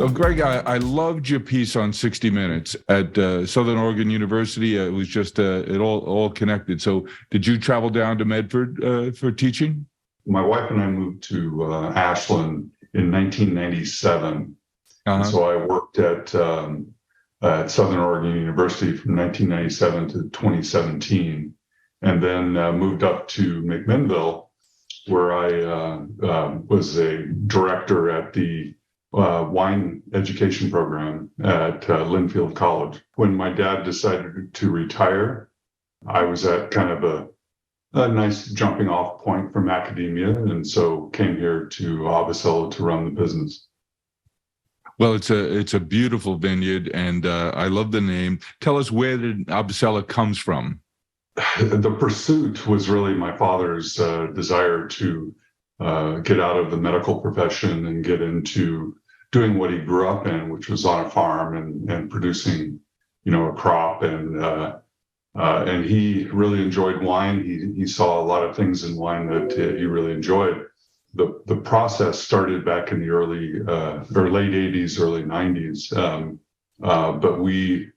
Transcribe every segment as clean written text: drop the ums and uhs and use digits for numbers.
So, Greg, I loved your piece on 60 Minutes at Southern Oregon University. It was just it all connected. So, did you travel down to Medford for teaching? My wife and I moved to Ashland in 1997, and so I worked at Southern Oregon University from 1997 to 2017, and then moved up to McMinnville, where I was a director at the wine education program at Linfield College. When my dad decided to retire, I was at kind of a nice jumping off point from academia, and so came here to Abacela to run the business. Well, it's a beautiful vineyard, and I love the name. Tell us, where did Abacela comes from? The pursuit was really my father's desire to get out of the medical profession and get into doing what he grew up in, which was on a farm and producing, a crop. And he really enjoyed wine. He saw a lot of things in wine that he really enjoyed. The process started back in the early or late 80s, early 90s. But we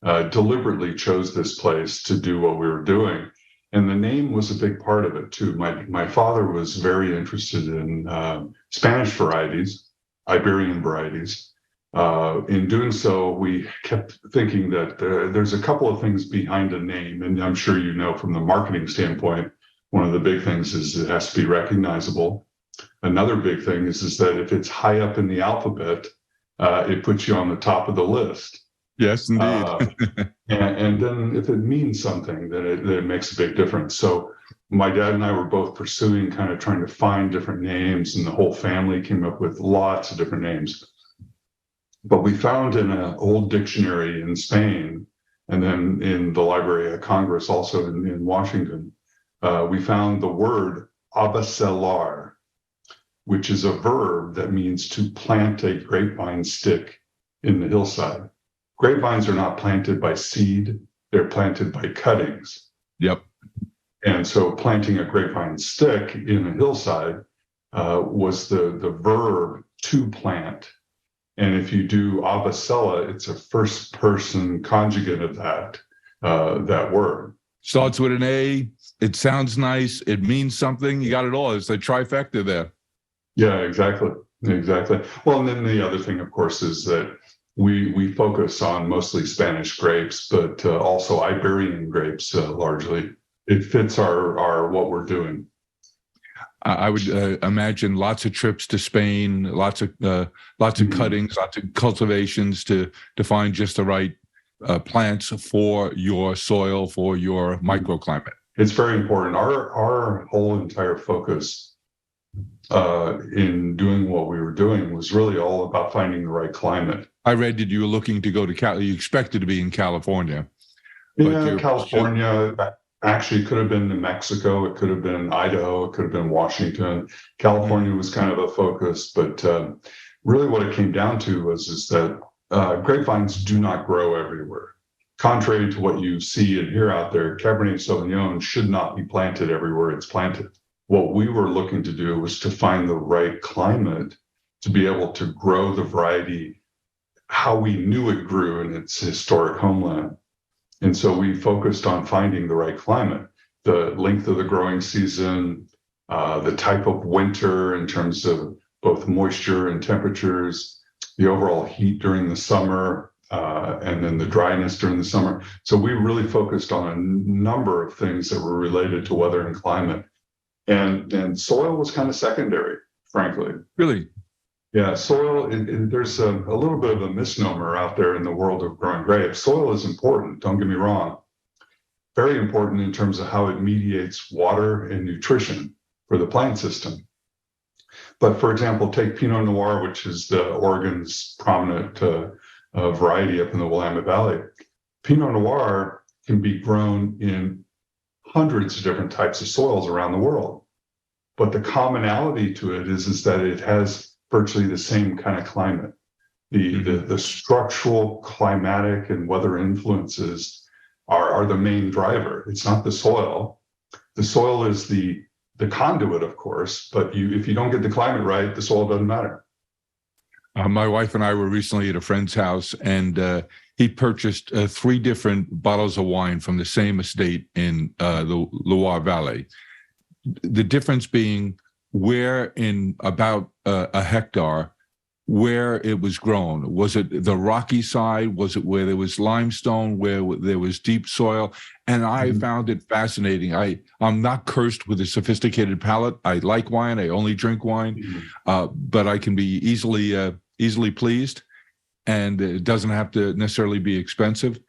deliberately chose this place to do what we were doing. And the name was a big part of it too. My father was very interested in Spanish varieties, Iberian varieties. In doing so, we kept thinking that there's a couple of things behind a name. And I'm sure you know from the marketing standpoint, one of the big things is it has to be recognizable. Another big thing is that if it's high up in the alphabet, it puts you on the top of the list. Yes, indeed. And then if it means something, then it makes a big difference. So my dad and I were both pursuing, kind of trying to find different names, and the whole family came up with lots of different names. But we found in an old dictionary in Spain, and then in the Library of Congress, also in Washington, we found the word abacelar, which is a verb that means to plant a grapevine stick in the hillside. Grapevines are not planted by seed, they're planted by cuttings. Yep. And so planting a grapevine stick in a hillside was the verb to plant. And if you do Abacela, it's a first person conjugate of that word. Starts with an A, it sounds nice, it means something, you got it all. It's a trifecta there. Yeah, exactly. Well, and then the other thing, of course, is that we focus on mostly Spanish grapes, but also Iberian grapes largely. It fits our what we're doing. I would imagine lots of trips to Spain, lots of cuttings, lots of cultivations to find just the right plants for your soil, for your microclimate. It's very important. Our whole entire focus in doing what we were doing was really all about finding the right climate. I read that you were looking to go to California. You expected to be in California. Yeah, California. Actually, it could have been New Mexico. It could have been Idaho. It could have been Washington. California was kind of a focus, but really what it came down to was that grapevines do not grow everywhere. Contrary to what you see and hear out there, Cabernet Sauvignon should not be planted everywhere it's planted. What we were looking to do was to find the right climate to be able to grow the variety how we knew it grew in its historic homeland. And so we focused on finding the right climate, the length of the growing season, the type of winter in terms of both moisture and temperatures, the overall heat during the summer, and then the dryness during the summer. So we really focused on a number of things that were related to weather and climate. And soil was kind of secondary, frankly. Really? Yeah, soil, and there's a little bit of a misnomer out there in the world of growing grapes. Soil is important, don't get me wrong. Very important in terms of how it mediates water and nutrition for the plant system. But for example, take Pinot Noir, which is the Oregon's prominent variety up in the Willamette Valley. Pinot Noir can be grown in hundreds of different types of soils around the world. But the commonality to it is that it has virtually the same kind of climate. The structural, climatic, and weather influences are the main driver. It's not the soil. The soil is the conduit, of course, but if you don't get the climate right, the soil doesn't matter. My wife and I were recently at a friend's house, and he purchased 3 different bottles of wine from the same estate in the Loire Valley. The difference being where in about a hectare, where it was grown. Was it the rocky side? Was it where there was limestone, where there was deep soil? And I found it fascinating. I'm not cursed with a sophisticated palate. I like wine. I only drink wine, but I can be easily pleased, and it doesn't have to necessarily be expensive.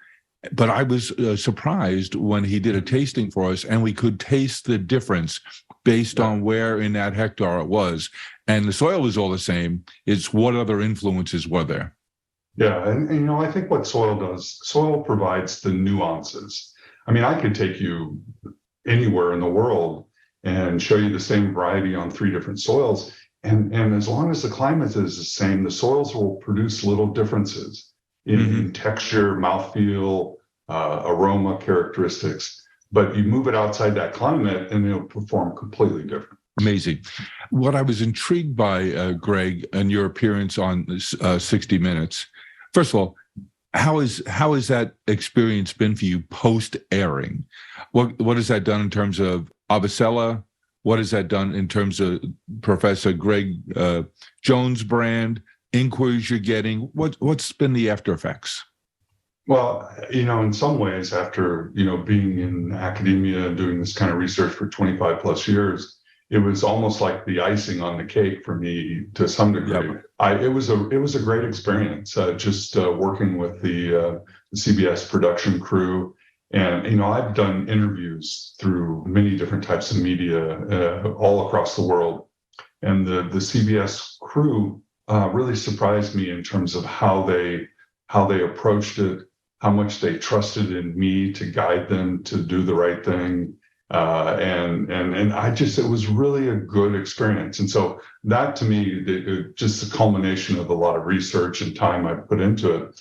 But I was surprised when he did a tasting for us, and we could taste the difference based on where in that hectare it was. And the soil was all the same. It's what other influences were there. Yeah, and I think what soil provides the nuances. I mean, I could take you anywhere in the world and show you the same variety on 3 different soils. And as long as the climate is the same, the soils will produce little differences in texture, mouthfeel, aroma characteristics. But you move it outside that climate and it'll perform completely different. Amazing. What I was intrigued by, Greg, and your appearance on 60 Minutes, first of all, how has that experience been for you post-airing? What has that done in terms of Abacela? What has that done in terms of Professor Greg Jones' brand, inquiries you're getting? What's been the after effects? Well, in some ways, after, being in academia and doing this kind of research for 25 plus years, it was almost like the icing on the cake for me to some degree. Yep. It was a great experience, just working with the CBS production crew. And, I've done interviews through many different types of media all across the world. And the CBS crew really surprised me in terms of how they approached it, how much they trusted in me to guide them to do the right thing. And it was really a good experience. And so that to me, just the culmination of a lot of research and time I put into it.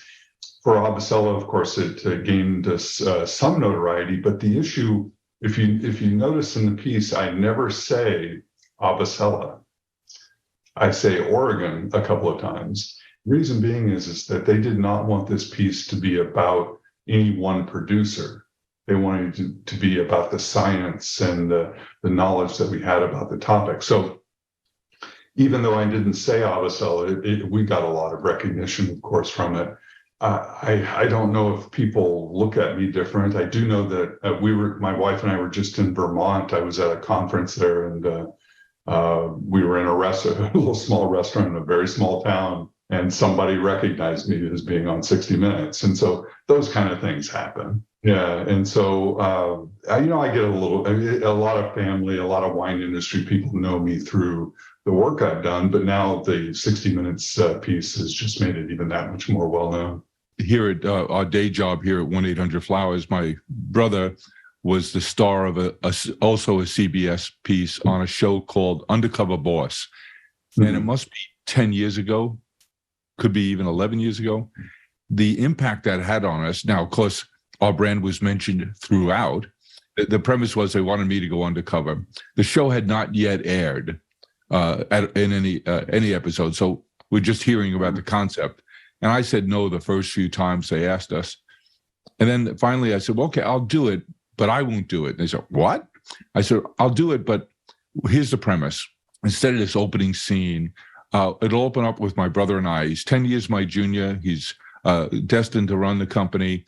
For Abacela, of course, it gained us some notoriety, but the issue, if you notice in the piece, I never say Abacela. I say Oregon a couple of times. Reason being is that they did not want this piece to be about any one producer. They wanted it to be about the science and the knowledge that we had about the topic. So even though I didn't say Abacela, we got a lot of recognition, of course, from it. I don't know if people look at me different. I do know that my wife and I were just in Vermont. I was at a conference there, and we were in a little small restaurant in a very small town, and somebody recognized me as being on 60 Minutes. And so those kind of things happen. Yeah. And so, I get a lot of family, a lot of wine industry people know me through the work I've done, but now the 60 Minutes piece has just made it even that much more well-known. Here at our day job here at 1-800-Flowers, my brother was the star of also a CBS piece on a show called Undercover Boss. And it must be 10 years ago, could be even 11 years ago. The impact that had on us. Now, of course, our brand was mentioned throughout. The premise was they wanted me to go undercover. The show had not yet aired in any episode, so we're just hearing about the concept. And I said no the first few times they asked us. And then finally I said, well, okay, I'll do it, but I won't do it. And they said, what? I said, I'll do it, but here's the premise. Instead of this opening scene, it'll open up with my brother and I. He's 10 years my junior. He's destined to run the company.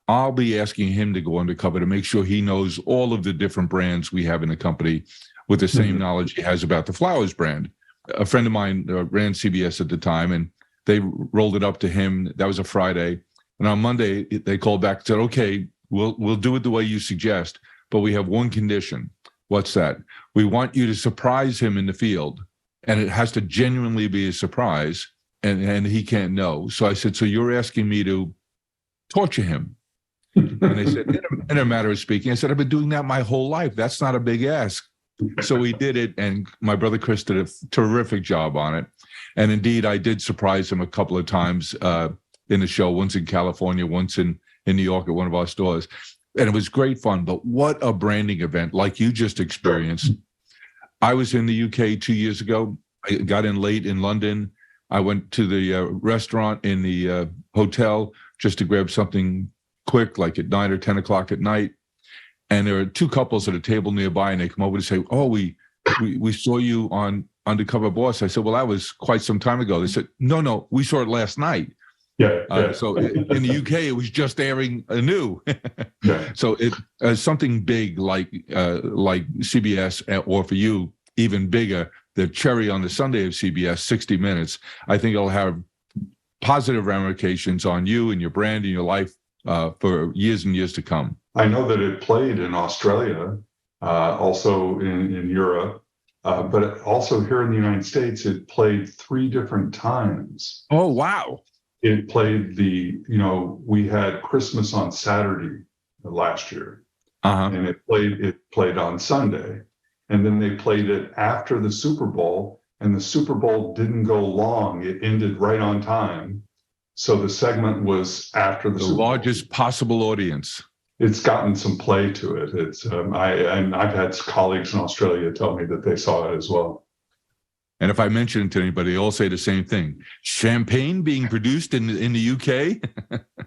I'll be asking him to go undercover to make sure he knows all of the different brands we have in the company with the same knowledge he has about the Flowers brand. A friend of mine ran CBS at the time, and they rolled it up to him. That was a Friday. And on Monday, they called back and said, okay, we'll do it the way you suggest, but we have one condition. What's that? We want you to surprise him in the field, and it has to genuinely be a surprise, and he can't know. So I said, so you're asking me to torture him? And they said, in a matter of speaking, I said, I've been doing that my whole life. That's not a big ask. So we did it, and my brother Chris did a terrific job on it. And indeed, I did surprise him a couple of times in the show, once in California, once in New York at one of our stores. And it was great fun. But what a branding event, like you just experienced. I was in the UK 2 years ago. I got in late in London. I went to the restaurant in the hotel just to grab something quick, like at 9 or 10 o'clock at night. And there were two couples at a table nearby, and they come over to say, "Oh, we saw you on Undercover Boss." I said, "Well, that was quite some time ago." They said, "No, we saw it last night." Yeah. So in the UK, it was just airing anew. Yeah. So it something big like CBS, or for you, even bigger, the cherry on the Sunday of CBS, 60 Minutes. I think it'll have positive ramifications on you and your brand and your life for years and years to come. I know that it played in Australia, also in Europe, but also here in the United States, it played 3 different times. Oh, wow. It played we had Christmas on Saturday last year, and it played on Sunday. And then they played it after the Super Bowl, and the Super Bowl didn't go long. It ended right on time. So the segment was after the Super Bowl. Largest possible audience. It's gotten some play to it. It's I've had colleagues in Australia tell me that they saw it as well. And if I mention it to anybody, they all say the same thing. Champagne being produced in the UK?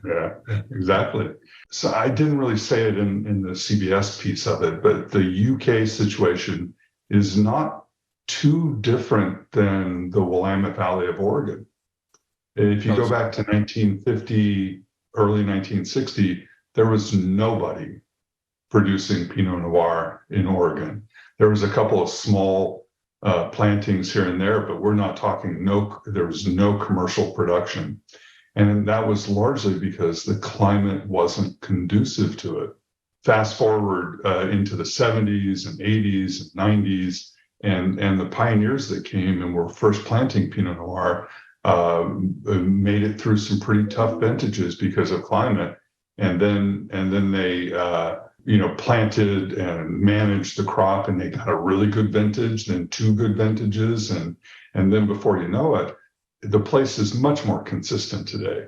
Yeah, exactly. So I didn't really say it in the CBS piece of it, but the UK situation is not too different than the Willamette Valley of Oregon. If you go back to 1950, early 1960, there was nobody producing Pinot Noir in Oregon. There was a couple of small plantings here and there, but we're not talking there was no commercial production. And that was largely because the climate wasn't conducive to it. Fast forward into the 70s and 80s and 90s, and the pioneers that came and were first planting Pinot Noir made it through some pretty tough vintages because of climate. And then they planted and managed the crop, and they got a really good vintage, then 2 good vintages, and then before you know it, the place is much more consistent today.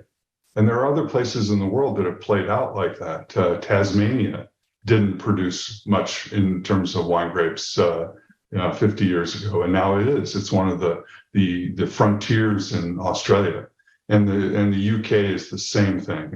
And there are other places in the world that have played out like that. Tasmania didn't produce much in terms of wine grapes 50 years ago, and now it is. It's one of the frontiers in Australia, and the UK is the same thing.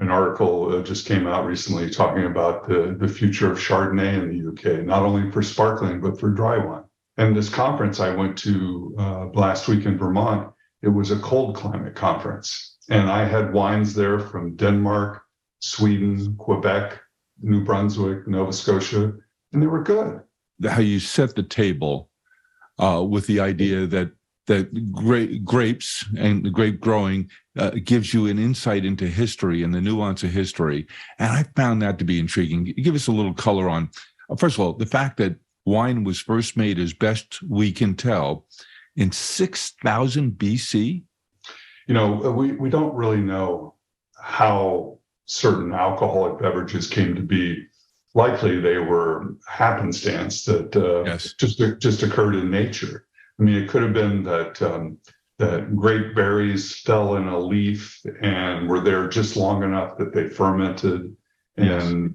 An article just came out recently talking about the future of Chardonnay in the UK, not only for sparkling, but for dry wine. And this conference I went to last week in Vermont, it was a cold climate conference. And I had wines there from Denmark, Sweden, Quebec, New Brunswick, Nova Scotia, and they were good. How you set the table with the idea that grapes and grape growing gives you an insight into history and the nuance of history. And I found that to be intriguing. Give us a little color on, first of all, the fact that wine was first made, as best we can tell, in 6000 BC. We don't really know how certain alcoholic beverages came to be. Likely they were happenstance that just occurred in nature. I mean, it could have been that grape berries fell in a leaf and were there just long enough that they fermented, and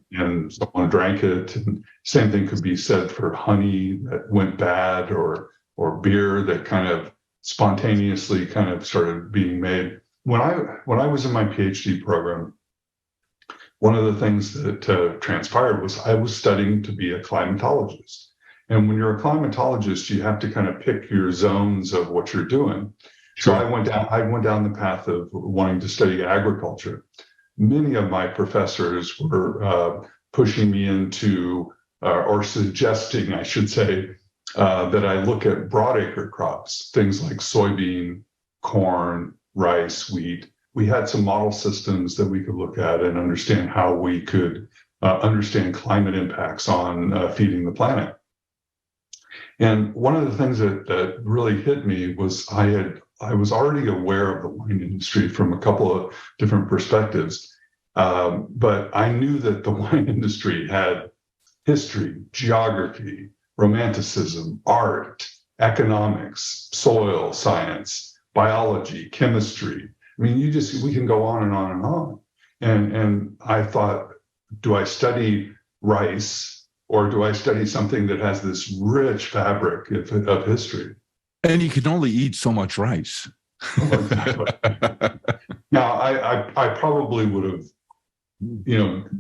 someone drank it. And same thing could be said for honey that went bad, or beer that kind of spontaneously kind of started being made. When I was in my PhD program, one of the things that transpired was I was studying to be a climatologist. And when you're a climatologist, you have to kind of pick your zones of what you're doing. Sure. So I went down the path of wanting to study agriculture. Many of my professors were pushing me into, or suggesting, I should say, that I look at broadacre crops, things like soybean, corn, rice, wheat. We had some model systems that we could look at and understand how we could understand climate impacts on feeding the planet. And one of the things that really hit me was I was already aware of the wine industry from a couple of different perspectives, but I knew that the wine industry had history, geography, romanticism, art, economics, soil science, biology, chemistry. I mean, we can go on and on and on. And I thought, do I study rice, or do I study something that has this rich fabric of history? And you can only eat so much rice. Oh, exactly. Now, I probably would have,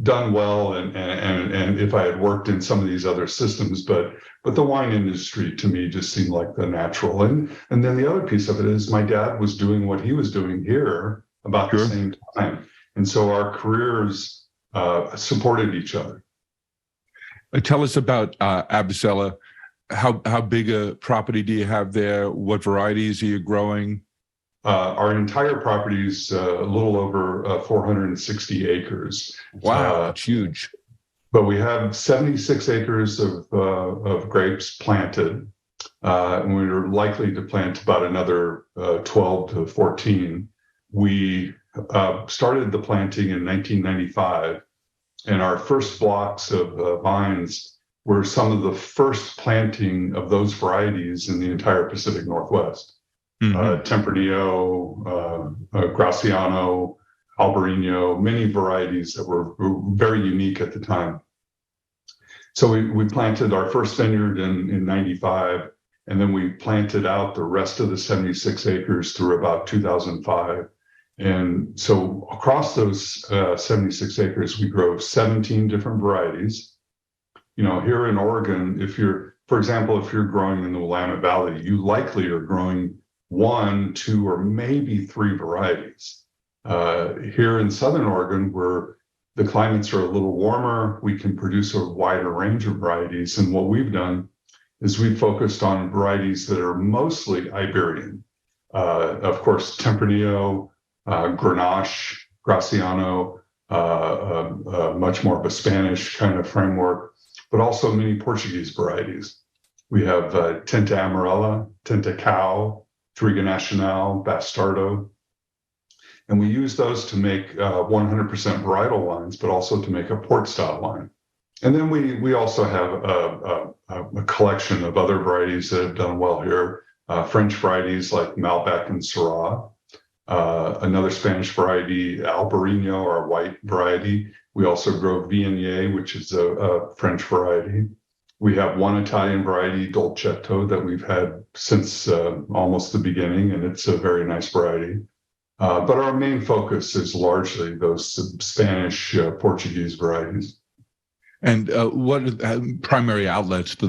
done well, and if I had worked in some of these other systems, but the wine industry to me just seemed like the natural. And then the other piece of it is my dad was doing what he was doing here about the Sure. same time, and so our careers supported each other. Tell us about Abacela. How big a property do you have there? What varieties are you growing? Our entire property is a little over 460 acres. Wow, it's huge. But we have 76 acres of grapes planted, and we're likely to plant about another 12 to 14. We started the planting in 1995, and our first blocks of vines were some of the first planting of those varieties in the entire Pacific Northwest. Mm-hmm. Tempranillo, Graciano, Albarino, many varieties that were very unique at the time. So we planted our first vineyard in 95, and then we planted out the rest of the 76 acres through about 2005. And so across those 76 acres, we grow 17 different varieties. Here in Oregon, for example, if you're growing in the Willamette Valley, you likely are growing 1, 2, or maybe 3 varieties. Here in Southern Oregon, where the climates are a little warmer, we can produce a wider range of varieties. And what we've done is we've focused on varieties that are mostly Iberian. Of course, Tempranillo, Grenache, Graciano, much more of a Spanish kind of framework, but also many Portuguese varieties. We have Tinta Amarela, Tinta Cao, Touriga Nacional, Bastardo. And we use those to make 100% varietal wines, but also to make a port style wine. And then we also have a collection of other varieties that have done well here. French varieties like Malbec and Syrah. Another Spanish variety, Albarino, our white variety. We also grow Viognier, which is a French variety. We have one Italian variety, Dolcetto, that we've had since almost the beginning, and it's a very nice variety. But our main focus is largely those Spanish, Portuguese varieties. And what are primary outlets for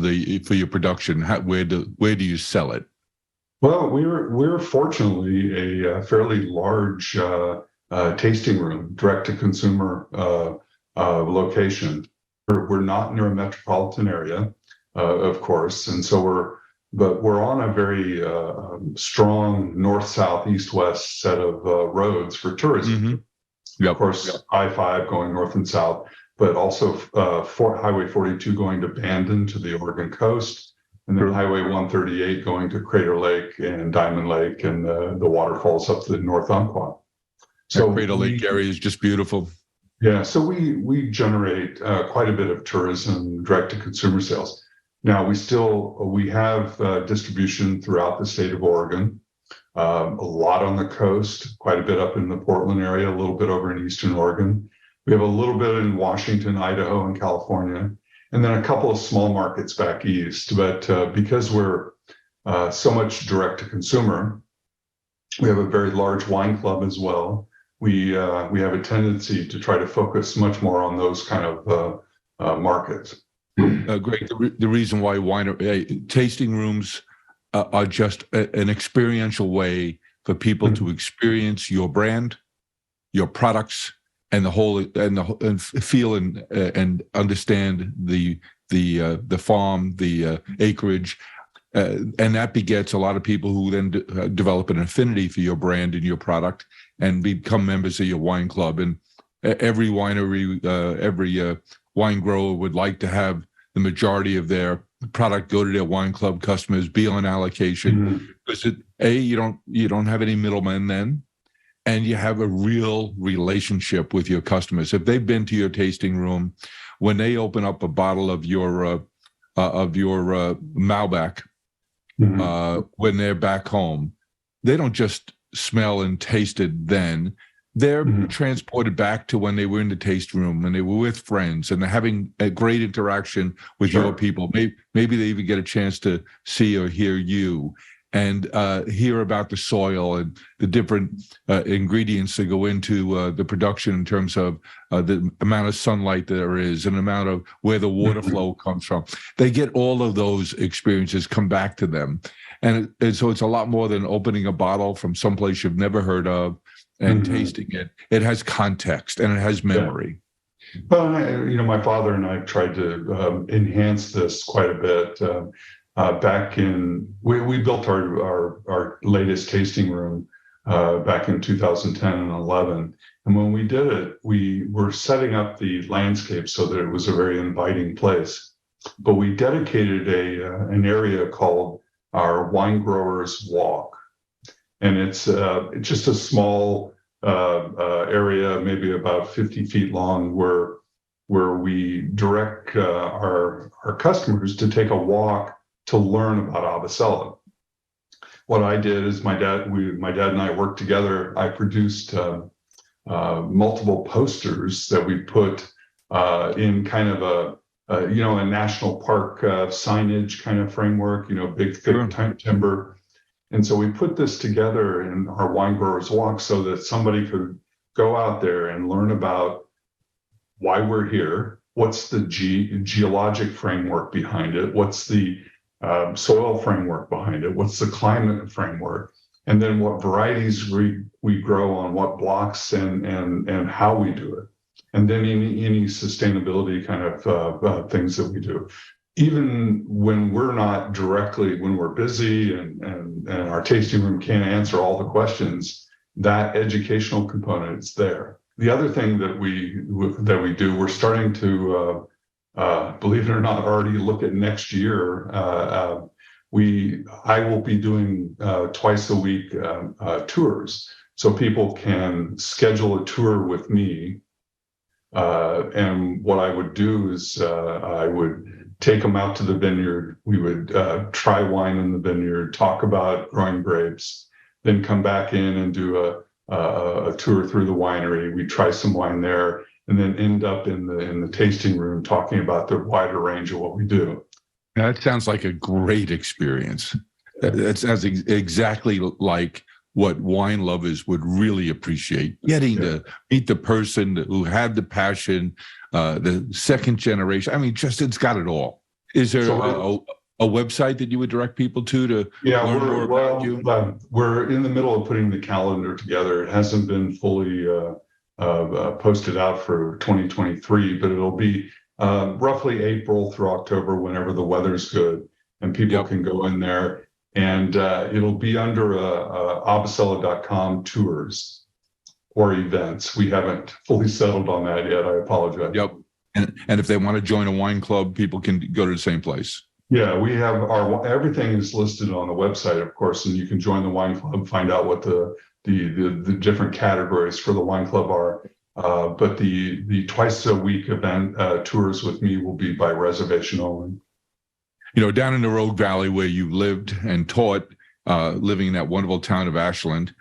your production? Where do you sell it? Well, we're fortunately a fairly large tasting room, direct to consumer location. We're not near a metropolitan area, of course, and so we're on a very strong north, south, east, west set of roads for tourism. Mm-hmm. Yep. Of course, I-5 going north and south, but also Highway 42 going to Bandon to the Oregon coast, and then Highway 138 going to Crater Lake and Diamond Lake and the waterfalls up to the North Umpqua. So Crater Lake area is just beautiful. Yeah, so we generate quite a bit of tourism, direct to consumer sales. Now we have distribution throughout the state of Oregon, a lot on the coast, quite a bit up in the Portland area, a little bit over in Eastern Oregon. We have a little bit in Washington, Idaho, and California, and then a couple of small markets back east. But because we're so much direct to consumer, we have a very large wine club as well. We have a tendency to try to focus much more on those kind of markets. Great. The reason why tasting rooms are just an experiential way for people to experience your brand, your products, and and feel and understand the farm, the acreage. And that begets a lot of people who then develop an affinity for your brand and your product and become members of your wine club. And every winery, every wine grower would like to have the majority of their product go to their wine club customers, be on allocation, because you don't have any middlemen then, and you have a real relationship with your customers. If they've been to your tasting room, when they open up a bottle of your Malbec, when they're back home, they don't just smell and taste it then. They're transported back to when they were in the taste room, when they were with friends, and they're having a great interaction with your people. Maybe they even get a chance to see or hear you. and hear about the soil and the different ingredients that go into the production in terms of the amount of sunlight there is and the amount of where the water flow comes from. They get all of those experiences come back to them. And so it's a lot more than opening a bottle from someplace you've never heard of and tasting it. It has context and it has memory. Yeah. Well, my father and I tried to enhance this quite a bit. Back in, we built our latest tasting room back in 2010 and 11. And when we did it, we were setting up the landscape so that it was a very inviting place. But we dedicated an area called our Wine Growers Walk. And it's just a small area, maybe about 50 feet long, where we direct our customers to take a walk to learn about Abacela. What I did is my dad and I worked together. I produced multiple posters that we put in kind of a national park signage kind of framework, big thick timber. And so we put this together in our Wine Growers Walk so that somebody could go out there and learn about why we're here, what's the geologic framework behind it, what's the soil framework behind it, what's the climate framework, and then what varieties we grow on what blocks and how we do it, and then any sustainability kind of things that we do. Even when we're not directly, when we're busy and our tasting room can't answer all the questions, that educational component is there. The other thing that we do, we're starting to believe it or not, already look at next year. I will be doing twice a week tours, so people can schedule a tour with me. And what I would do is I would take them out to the vineyard. We would try wine in the vineyard, talk about growing grapes, then come back in and do a tour through the winery. We try some wine there, and then end up in the tasting room talking about the wider range of what we do. That sounds like a great experience. That sounds exactly like what wine lovers would really appreciate, getting to meet the person who had the passion, the second generation. I mean, just it's got it all. Is there a website that you would direct people to learn more about you? We're in the middle of putting the calendar together. It hasn't been fully posted out for 2023, but it'll be roughly April through October, whenever the weather's good, and people can go in there, and it'll be under abacela.com tours or events. We haven't fully settled on that yet. I apologize. Yep. And if they want to join a wine club, people can go to the same place. Yeah, we have everything is listed on the website, of course, and you can join the wine club, find out what the different categories for the wine club are. But the twice a week event tours with me will be by reservation only. Down in the Rogue Valley where you lived and taught, living in that wonderful town of Ashland,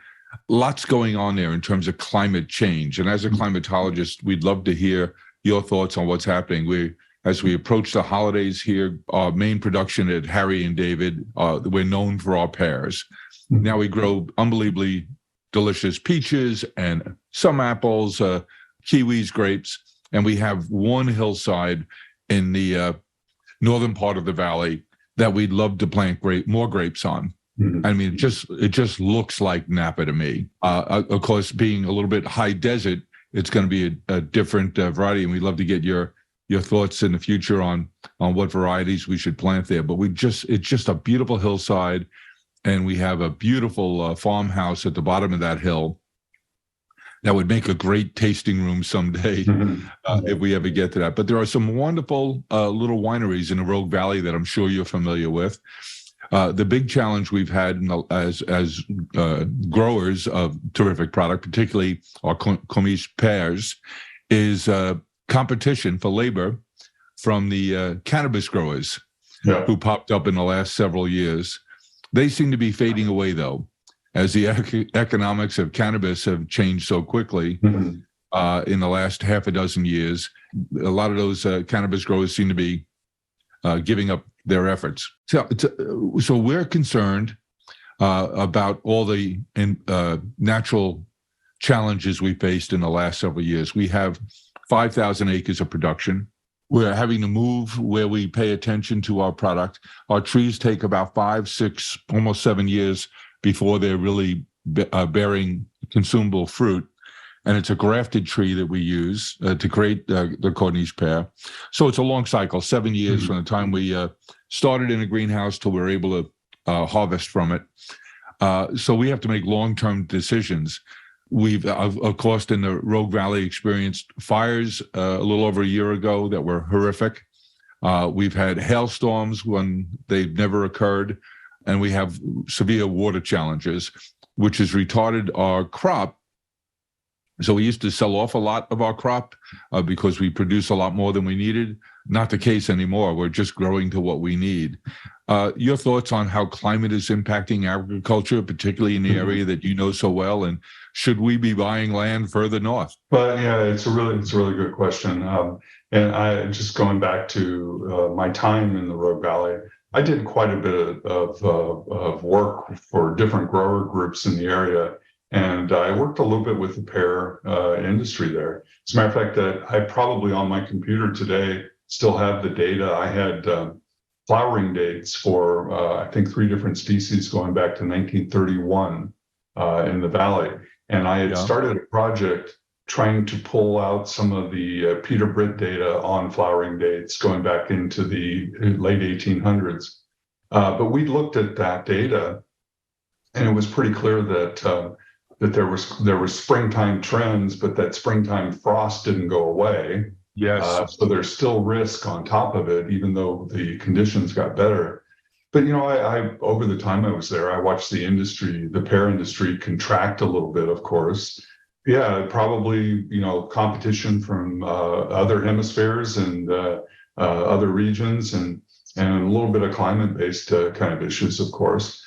lots going on there in terms of climate change. And as a climatologist, we'd love to hear your thoughts on what's happening. As we approach the holidays here, our main production at Harry and David, we're known for our pears. Now we grow unbelievably delicious peaches and some apples, kiwis, grapes, and we have one hillside in the northern part of the valley that we'd love to plant more grapes on. I mean, it just looks like Napa to me. Of course, being a little bit high desert, it's going to be a different variety, and we'd love to get your thoughts in the future on what varieties we should plant there. But it's just a beautiful hillside, and we have a beautiful farmhouse at the bottom of that hill that would make a great tasting room someday if we ever get to that. But there are some wonderful little wineries in the Rogue Valley that I'm sure you're familiar with. The big challenge we've had as growers of terrific product, particularly our Comiche pears, is competition for labor from the cannabis growers who popped up in the last several years. They seem to be fading away, though, as the economics of cannabis have changed so quickly in the last half a dozen years. A lot of those cannabis growers seem to be giving up their efforts. So we're concerned about all the natural challenges we faced in the last several years. We have 5,000 acres of production. We're having to move where we pay attention to our product. Our trees take about 5, 6, almost 7 years before they're really bearing consumable fruit. And it's a grafted tree that we use to create the Corniche pear. So it's a long cycle, 7 years from the time we started in a greenhouse till we're able to harvest from it. So we have to make long-term decisions. We've, of course, in the Rogue Valley experienced fires a little over a year ago that were horrific. We've had hailstorms when they've never occurred, and we have severe water challenges, which has retarded our crop. So we used to sell off a lot of our crop because we produce a lot more than we needed. Not the case anymore. We're just growing to what we need. Your thoughts on how climate is impacting agriculture, particularly in the area that you know so well, and should we be buying land further north? Well, yeah, it's a really good question. And I just going back to my time in the Rogue Valley, I did quite a bit of work for different grower groups in the area. And I worked a little bit with the pear industry there. As a matter of fact, that I probably on my computer today still have the data. I had flowering dates for, I think, 3 different species going back to 1931 in the valley. And I had started a project trying to pull out some of the Peter Britt data on flowering dates going back into the late 1800s. But we looked at that data, and it was pretty clear that that there were springtime trends, but that springtime frost didn't go away. Yes. So there's still risk on top of it, even though the conditions got better. But, you know, I over the time I was there, I watched the industry, the pear industry contract a little bit, of course. Yeah, probably, you know, competition from other hemispheres and other regions and a little bit of climate-based kind of issues, of course.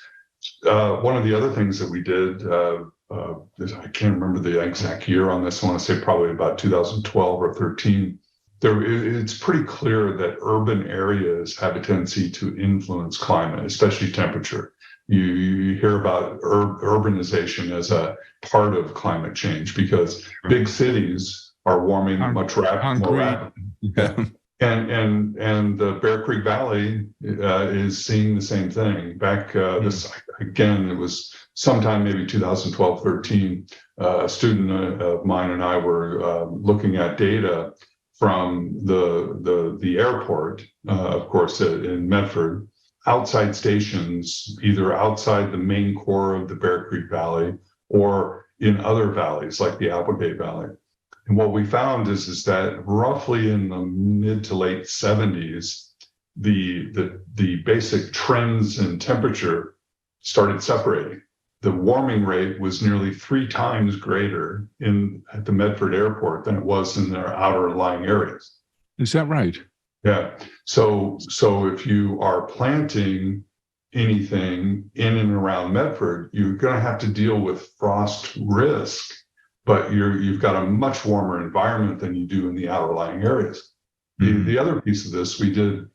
One of the other things that we did, I can't remember the exact year on this. I want to say probably about 2012 or 13. It's pretty clear that urban areas have a tendency to influence climate, especially temperature. You hear about urbanization as a part of climate change because big cities are warming much more rapidly. Yeah. And the Bear Creek Valley is seeing the same thing. Back again, it was sometime maybe 2012, 13. A student of mine and I were looking at data from the airport, of course, in Medford, outside stations, either outside the main core of the Bear Creek Valley or in other valleys like the Applegate Valley. And what we found is that roughly in the mid to late 70s, the basic trends in temperature started separating. The warming rate was nearly 3 times greater at the Medford airport than it was in their outer lying areas. Is that right? Yeah. So if you are planting anything in and around Medford, you're going to have to deal with frost risk, but you've got a much warmer environment than you do in the outer lying areas. Mm-hmm. The other piece of this, we did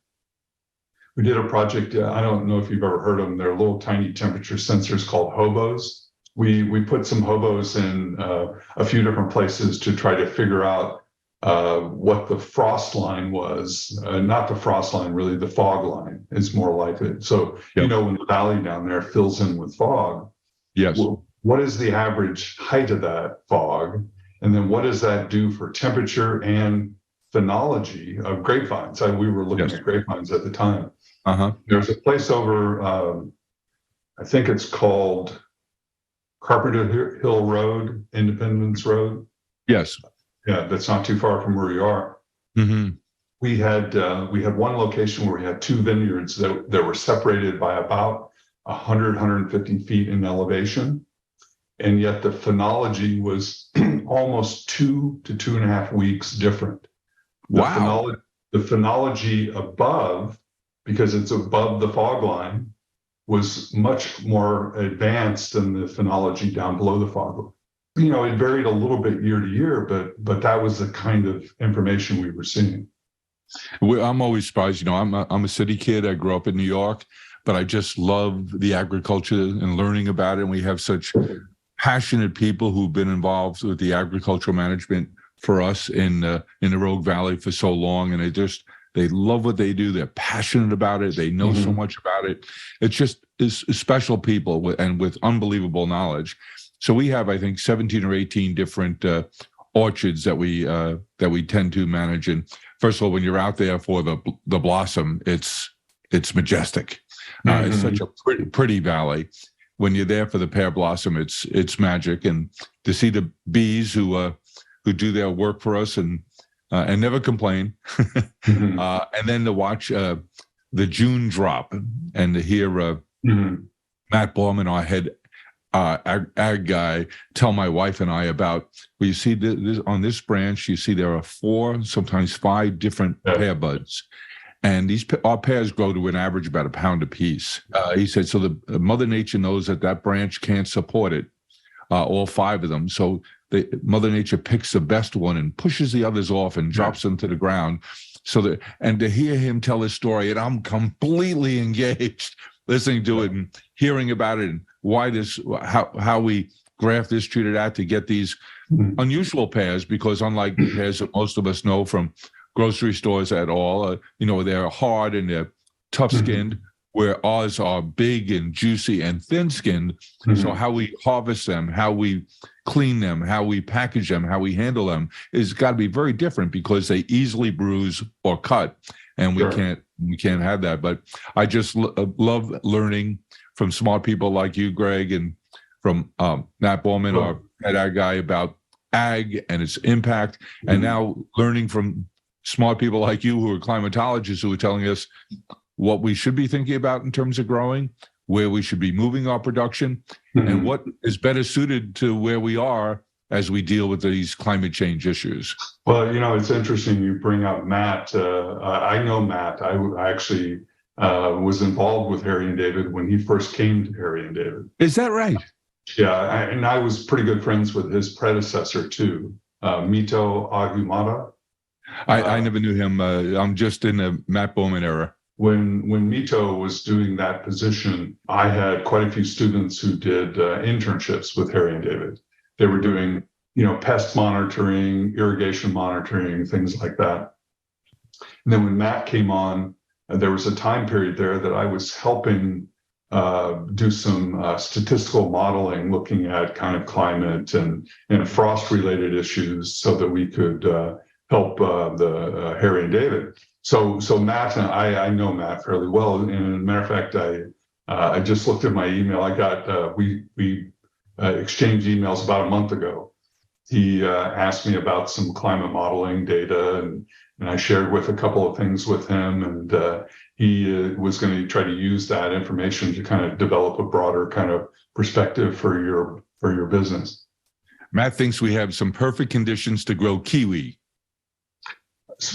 a project. I don't know if you've ever heard of them. They're little tiny temperature sensors called hobos. We put some hobos in a few different places to try to figure out what the frost line was. Not the frost line, really, the fog line is more like it. So, you know, when the valley down there fills in with fog, yes. What is the average height of that fog? And then what does that do for temperature and phenology of grapevines? We were looking at grapevines at the time. There's a place over, I think it's called Carpenter Hill Road, Independence Road. Yes. Yeah, that's not too far from where we are. Mm-hmm. We had one location where we had 2 vineyards that were separated by about 150 feet in elevation. And yet the phenology was almost 2 to 2.5 weeks different. Wow. The phenology above, because it's above the fog line, was much more advanced than the phenology down below the fog line. You know, it varied a little bit year to year, but that was the kind of information we were seeing. I'm always surprised. You know, I'm a city kid. I grew up in New York, but I just love the agriculture and learning about it. And we have such passionate people who've been involved with the agricultural management for us in the Rogue Valley for so long, and they love what they do. They're passionate about it. They know so much about it. It's just is special people with unbelievable knowledge. So we have, I think, 17 or 18 different orchards that we tend to manage. And first of all, when you're out there for the blossom, it's majestic. It's such a pretty valley. When you're there for the pear blossom, it's magic. And to see the bees who do their work for us and never complain, and then to watch the June drop and to hear Matt Bauman, our head ag guy, tell my wife and I about, well, you see this on this branch, you see there are 4, sometimes 5 different pear buds. And our pears grow to an average about a pound apiece. He said, so the Mother Nature knows that branch can't support it, all 5 of them. So Mother Nature picks the best one and pushes the others off and drops them to the ground. And to hear him tell his story, and I'm completely engaged listening to it and hearing about it and why how we graft this, treat it out to get these unusual pears, because unlike the pears that most of us know from grocery stores at all, they're hard and they're tough-skinned, where ours are big and juicy and thin-skinned. So how we harvest them, how we clean them, how we package them, how we handle them is got to be very different, because they easily bruise or cut, and we can't have that. But I just love learning from smart people like you, Greg, and from Matt Bauman, our head ag guy, about ag and its impact, and now learning from smart people like you who are climatologists, who are telling us what we should be thinking about in terms of growing, where we should be moving our production, and what is better suited to where we are as we deal with these climate change issues. Well, it's interesting you bring up Matt. I know Matt. I actually was involved with Harry and David when he first came to Harry and David. Is that right? Yeah, and I was pretty good friends with his predecessor too, Mito Agumata. I never knew him. I'm just in the Matt Bauman era. When Mito was doing that position, I had quite a few students who did internships with Harry and David. They were doing, pest monitoring, irrigation monitoring, things like that. And then when Matt came on, there was a time period there that I was helping do some statistical modeling, looking at kind of climate and frost-related issues, so that we could help the Harry and David. So Matt and I know Matt fairly well. And as a matter of fact, I just looked at my email. I got we exchanged emails about a month ago. He asked me about some climate modeling data, and I shared with a couple of things with him, and he was going to try to use that information to kind of develop a broader kind of perspective for your business. Matt thinks we have some perfect conditions to grow kiwi.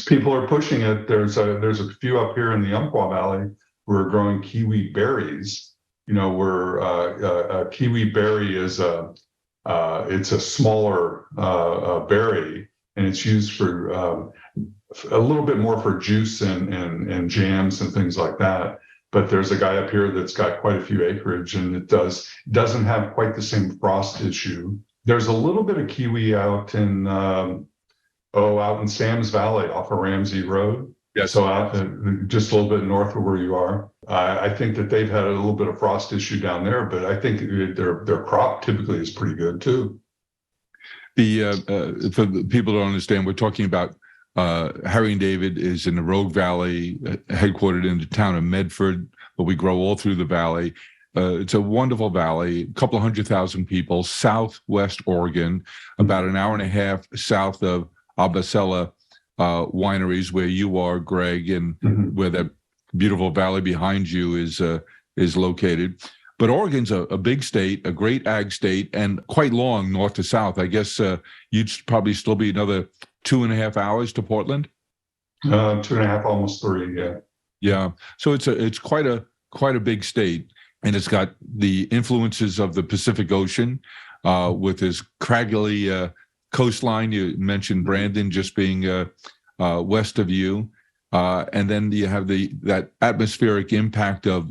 People are pushing it. There's a few up here in the Umpqua Valley who are growing kiwi berries. Where a kiwi berry is it's a smaller berry, and it's used for a little bit more for juice and jams and things like that. But there's a guy up here that's got quite a few acreage, and it doesn't have quite the same frost issue. There's a little bit of kiwi out in out in Sam's Valley off of Ramsey Road. Yeah. So out just a little bit north of where you are. I think that they've had a little bit of frost issue down there, but I think their crop typically is pretty good too. For the people to understand, we're talking about Harry and David is in the Rogue Valley, headquartered in the town of Medford, but we grow all through the valley. It's a wonderful valley, a couple of 100,000 people, southwest Oregon, about an hour and a half south of Abacela wineries, where you are, Greg, and where that beautiful valley behind you is located. But Oregon's a big state, a great ag state, and quite long north to south. I guess you'd probably still be another 2.5 hours to Portland. 2.5, almost 3. Yeah. Yeah. So it's quite a big state, and it's got the influences of the Pacific Ocean with this craggly coastline. You mentioned Brandon just being west of you, and then you have that atmospheric impact of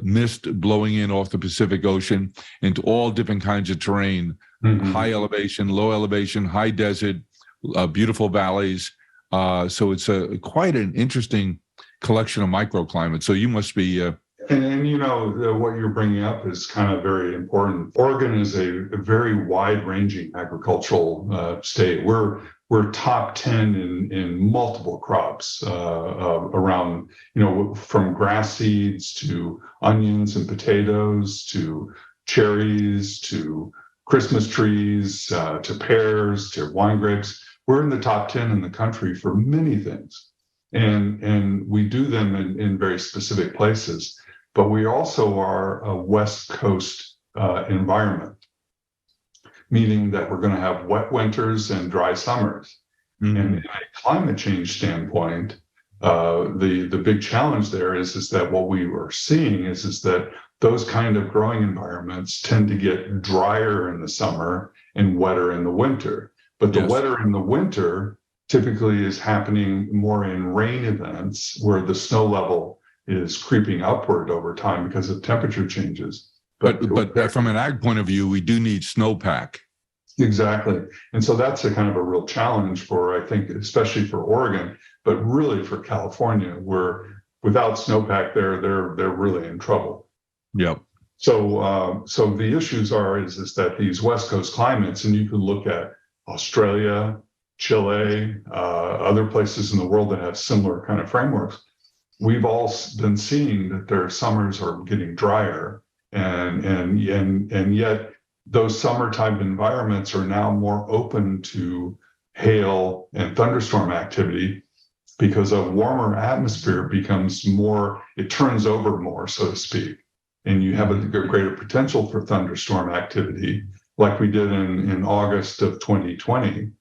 mist blowing in off the Pacific Ocean into all different kinds of terrain, high elevation, low elevation, high desert, beautiful valleys. So it's quite an interesting collection of microclimates. So you must be... And what you're bringing up is kind of very important. Oregon is a very wide-ranging agricultural state. We're top 10 in multiple crops around, from grass seeds to onions and potatoes to cherries to Christmas trees to pears to wine grapes. We're in the top 10 in the country for many things, and we do them in very specific places. But we also are a West Coast environment, meaning that we're going to have wet winters and dry summers. And in a climate change standpoint, the big challenge there is that what we are seeing is that those kind of growing environments tend to get drier in the summer and wetter in the winter. But the wetter in the winter typically is happening more in rain events where the snow level is creeping upward over time because of temperature changes. But from an ag point of view, we do need snowpack. Exactly. And so that's a kind of a real challenge for, I think, especially for Oregon, but really for California, where without snowpack, they're really in trouble. Yep. So the issues is that these West Coast climates, and you can look at Australia, Chile, other places in the world that have similar kind of frameworks. We've all been seeing that their summers are getting drier, and yet those summertime environments are now more open to hail and thunderstorm activity because a warmer atmosphere becomes more, it turns over more, so to speak, and you have a greater potential for thunderstorm activity, like we did in August of 2020.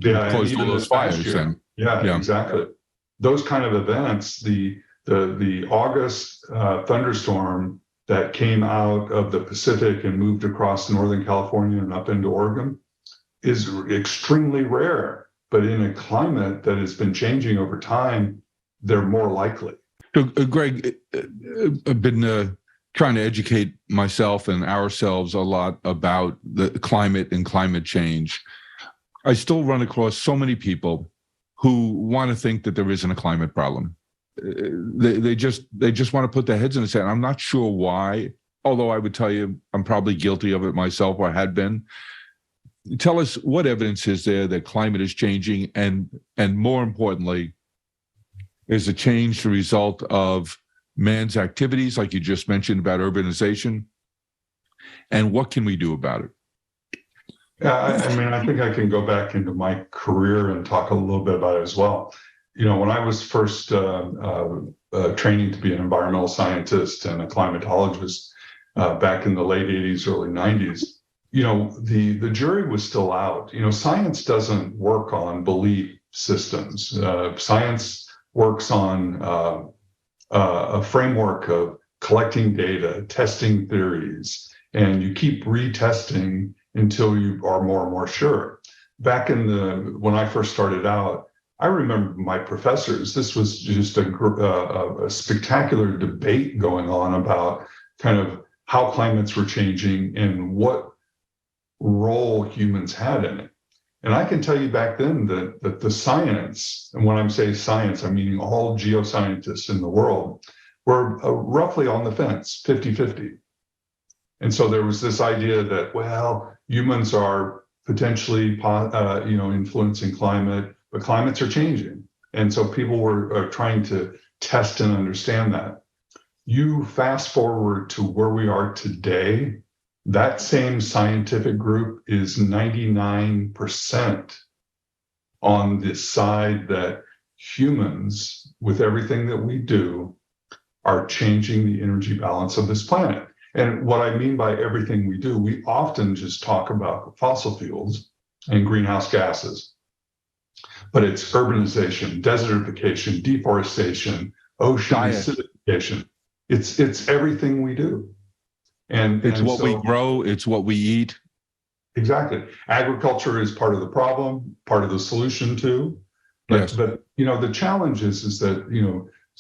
Yeah, caused all those fires then. Yeah, exactly. Those kind of events, the August thunderstorm that came out of the Pacific and moved across Northern California and up into Oregon is extremely rare. But in a climate that has been changing over time, they're more likely. So, Greg, I've been trying to educate myself and ourselves a lot about the climate and climate change. I still run across so many people who want to think that there isn't a climate problem. They just want to put their heads in the sand. I'm not sure why, although I would tell you I'm probably guilty of it myself, or had been. Tell us, what evidence is there that climate is changing, and more importantly, is the change the result of man's activities, like you just mentioned about urbanization, and what can we do about it? Yeah, I think I can go back into my career and talk a little bit about it as well. When I was first training to be an environmental scientist and a climatologist back in the late 80s, early 90s, the jury was still out. Science doesn't work on belief systems. Science works on a framework of collecting data, testing theories, and you keep retesting until you are more and more sure. Back when I first started out, I remember my professors, this was just a spectacular debate going on about kind of how climates were changing and what role humans had in it. And I can tell you back then that the science, and when I'm saying science, I'm meaning all geoscientists in the world, were roughly on the fence, 50-50. And so there was this idea that, well, humans are potentially, influencing climate, but climates are changing. And so people were trying to test and understand that. You fast forward to where we are today, that same scientific group is 99% on the side that humans, with everything that we do, are changing the energy balance of this planet. And what I mean by everything we do, we often just talk about fossil fuels and greenhouse gases, but it's urbanization, desertification, deforestation, ocean acidification. It's everything we do. And what we grow, it's what we eat. Exactly. Agriculture is part of the problem, part of the solution too. But, yes. But the challenge is that,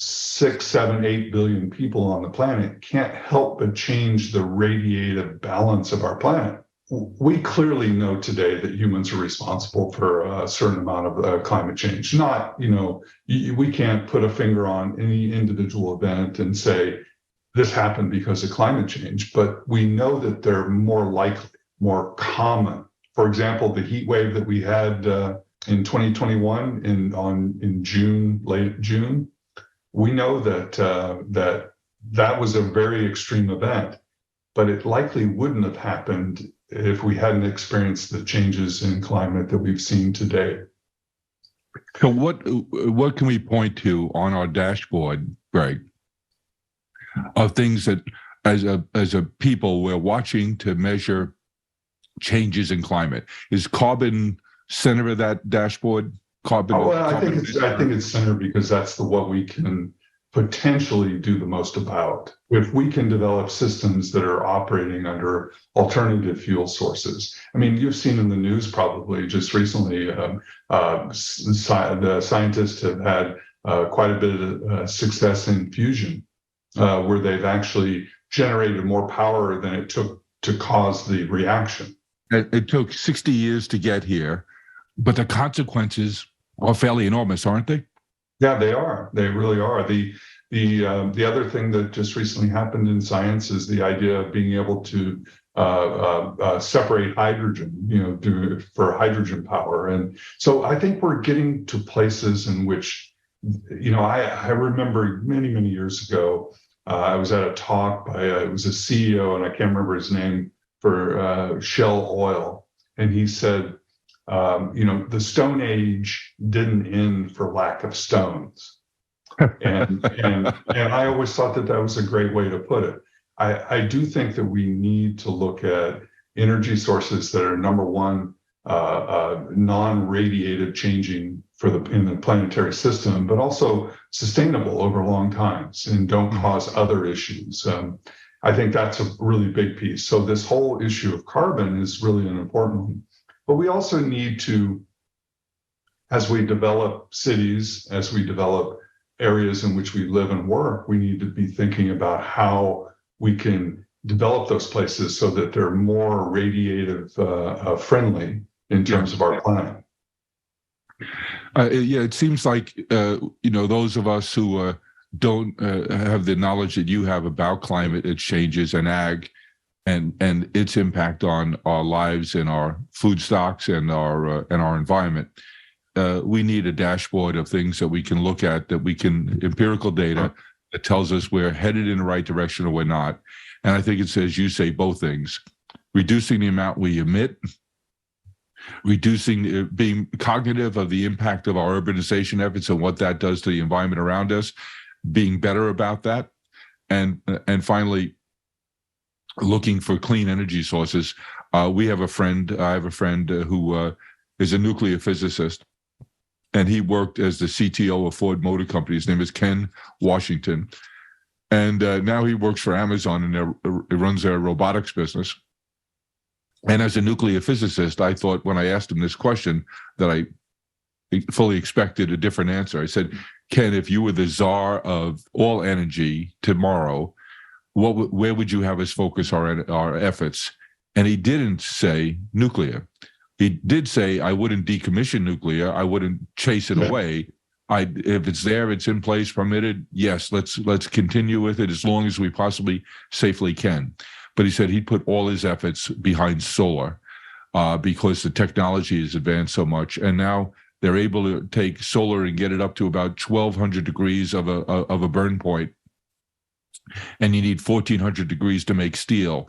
6, 7, 8 billion people on the planet can't help but change the radiative balance of our planet. We clearly know today that humans are responsible for a certain amount of climate change. Not, we can't put a finger on any individual event and say this happened because of climate change, but we know that they're more likely, more common. For example, the heat wave that we had in 2021 in June, late June, we know that that was a very extreme event, but it likely wouldn't have happened if we hadn't experienced the changes in climate that we've seen today. So what can we point to on our dashboard, Greg, of things that as a people we're watching to measure changes in climate? Is carbon center of that dashboard? I think it's center because that's what we can potentially do the most about. If we can develop systems that are operating under alternative fuel sources. I mean, you've seen in the news probably just recently, the scientists have had quite a bit of success in fusion, where they've actually generated more power than it took to cause the reaction. It took 60 years to get here, but the consequences are fairly enormous, aren't they? Yeah, they are. They really are. The other thing that just recently happened in science is the idea of being able to separate hydrogen, for hydrogen power. And so I think we're getting to places in which, I remember many, many years ago, I was at a talk by, it was a CEO, and I can't remember his name, for Shell Oil. And he said, the Stone Age didn't end for lack of stones. And I always thought that was a great way to put it. I do think that we need to look at energy sources that are, number one, non-radiative changing in the planetary system, but also sustainable over long times and don't cause other issues. I think that's a really big piece. So this whole issue of carbon is really an important one. But we also need to, as we develop cities, as we develop areas in which we live and work, we need to be thinking about how we can develop those places so that they're more radiative friendly in terms of our planet. It seems like, those of us who don't have the knowledge that you have about climate changes and ag and its impact on our lives and our food stocks and our environment, we need a dashboard of things that we can look at, that we can, empirical data that tells us we're headed in the right direction or we're not. And I think it says, you say both things: reducing the amount we emit, being cognitive of the impact of our urbanization efforts and what that does to the environment around us, being better about that, and finally, looking for clean energy sources. I have a friend who is a nuclear physicist, and he worked as the CTO of Ford Motor Company. His name is Ken Washington. And now he works for Amazon and he runs their robotics business. And as a nuclear physicist, I thought when I asked him this question that I fully expected a different answer. I said, Ken, if you were the czar of all energy tomorrow, where would you have us focus our efforts? And he didn't say nuclear. He did say, I wouldn't decommission nuclear. I wouldn't chase it away. If it's there, it's in place, permitted. Yes, let's continue with it as long as we possibly safely can. But he said he'd put all his efforts behind solar because the technology has advanced so much, and now they're able to take solar and get it up to about 1,200 degrees of a burn point, and you need 1,400 degrees to make steel.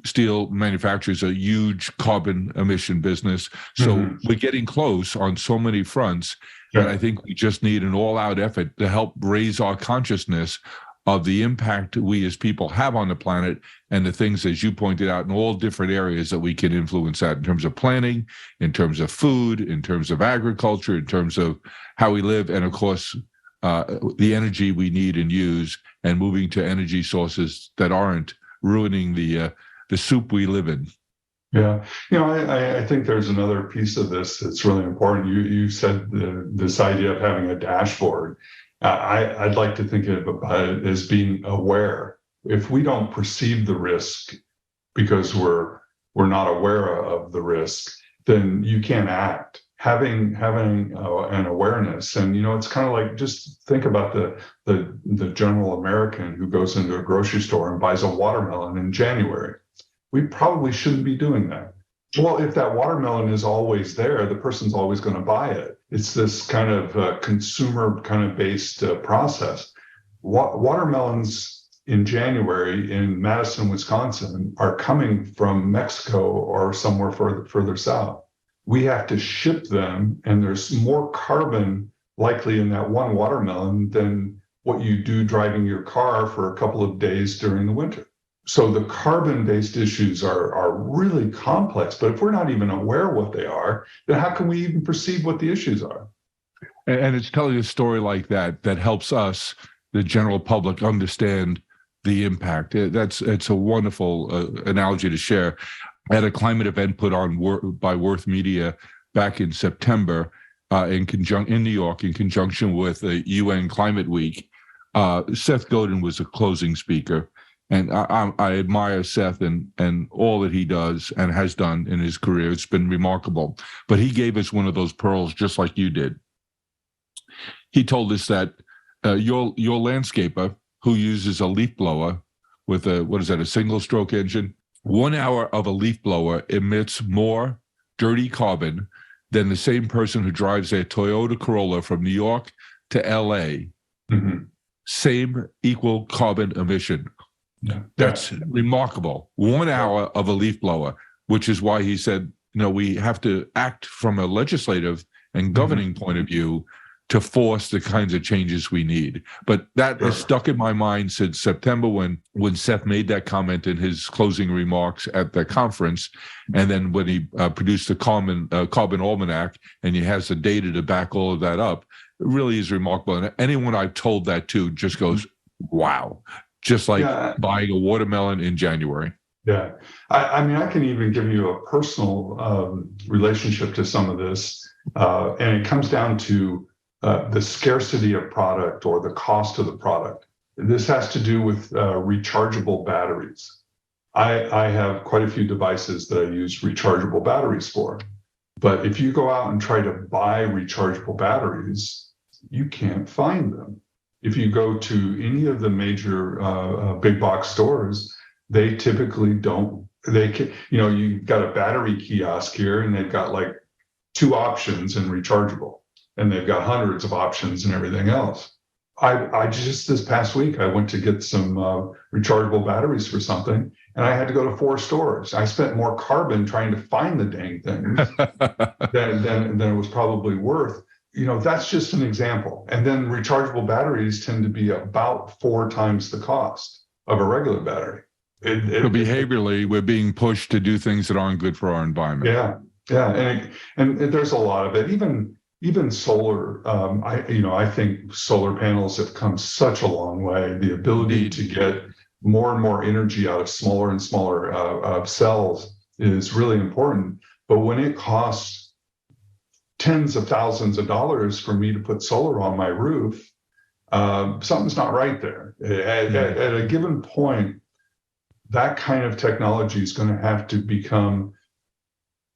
Steel manufacturers a huge carbon emission business. So we're getting close on so many fronts. Yeah. And I think we just need an all-out effort to help raise our consciousness of the impact we as people have on the planet and the things, as you pointed out, in all different areas that we can influence that in terms of planning, in terms of food, in terms of agriculture, in terms of how we live, and of course, the energy we need and use, and moving to energy sources that aren't ruining the soup we live in. Yeah. I think there's another piece of this that's really important. You said this idea of having a dashboard. I'd like to think about it as being aware. If we don't perceive the risk because we're not aware of the risk, then you can't act. Having an awareness, and it's kind of like, just think about the general American who goes into a grocery store and buys a watermelon in January. We probably shouldn't be doing that. Well, if that watermelon is always there, the person's always going to buy it. It's this kind of consumer kind of based process. Watermelons in January in Madison, Wisconsin, are coming from Mexico or somewhere further south. We have to ship them, and there's more carbon likely in that one watermelon than what you do driving your car for a couple of days during the winter. So the carbon-based issues are really complex, but if we're not even aware what they are, then how can we even perceive what the issues are? And it's telling a story like that helps us, the general public, understand the impact. It's a wonderful analogy to share. I had a climate event put on by Worth Media back in September in New York, in conjunction with the UN Climate Week. Seth Godin was a closing speaker. And I admire Seth and all that he does and has done in his career. It's been remarkable. But he gave us one of those pearls, just like you did. He told us that your landscaper, who uses a leaf blower with a single stroke engine, 1 hour of a leaf blower emits more dirty carbon than the same person who drives a Toyota Corolla from New York to LA. Mm-hmm. Same equal carbon emission. Yeah. That's remarkable. 1 hour of a leaf blower, which is why he said, we have to act from a legislative and governing point of view to force the kinds of changes we need. But that has stuck in my mind since September when Seth made that comment in his closing remarks at the conference. And then when he produced the Carbon Almanac, and he has the data to back all of that up, it really is remarkable. And anyone I've told that to just goes, wow. Just like buying a watermelon in January. Yeah. I mean, I can even give you a personal relationship to some of this. And it comes down to the scarcity of product or the cost of the product. This has to do with rechargeable batteries. I have quite a few devices that I use rechargeable batteries for. But if you go out and try to buy rechargeable batteries, you can't find them. If you go to any of the major big box stores, they typically don't. You've got a battery kiosk here, and they've got like 2 options in rechargeable, and they've got hundreds of options and everything else. I just this past week I went to get some rechargeable batteries for something, and I had to go to 4 stores. I spent more carbon trying to find the dang things than it was probably worth. That's just an example. And then rechargeable batteries tend to be about 4 times the cost of a regular battery. So behaviorally, we're being pushed to do things that aren't good for our environment. Yeah. And there's a lot of it. Even solar, I think solar panels have come such a long way. The ability to get more and more energy out of smaller and smaller cells is really important. But when it costs tens of thousands of dollars for me to put solar on my roof, something's not right there. At a given point, that kind of technology is going to have to become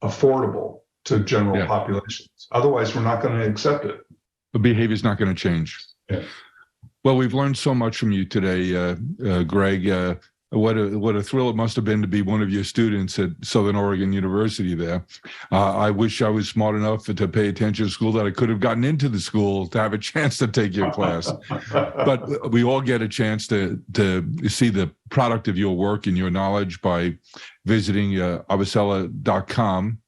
affordable to general populations. Otherwise, we're not going to accept it. The behavior is not going to change. Yeah. Well, we've learned so much from you today, Greg. What a thrill it must have been to be one of your students at Southern Oregon University there. I wish I was smart enough to pay attention to school that I could have gotten into the school to have a chance to take your class. But we all get a chance to see the product of your work and your knowledge by visiting Abacela.com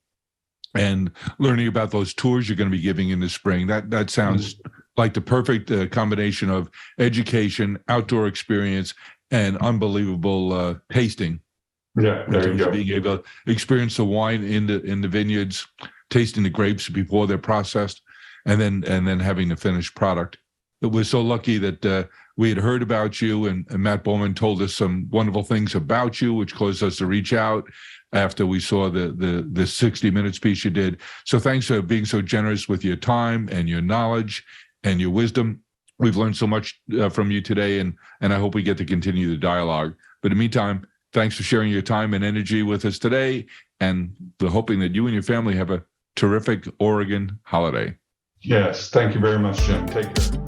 and learning about those tours you're going to be giving in the spring. That sounds like the perfect combination of education, outdoor experience, and unbelievable tasting. Yeah, there you go. Being able to experience the wine in the vineyards, tasting the grapes before they're processed, and then having the finished product. We're so lucky that we had heard about you, and Matt Bowman told us some wonderful things about you, which caused us to reach out after we saw the 60 Minutes piece you did. So thanks for being so generous with your time and your knowledge and your wisdom. We've learned so much from you today, and I hope we get to continue the dialogue. But in the meantime, thanks for sharing your time and energy with us today, and hoping that you and your family have a terrific Oregon holiday. Yes, thank you very much, Jim. Take care.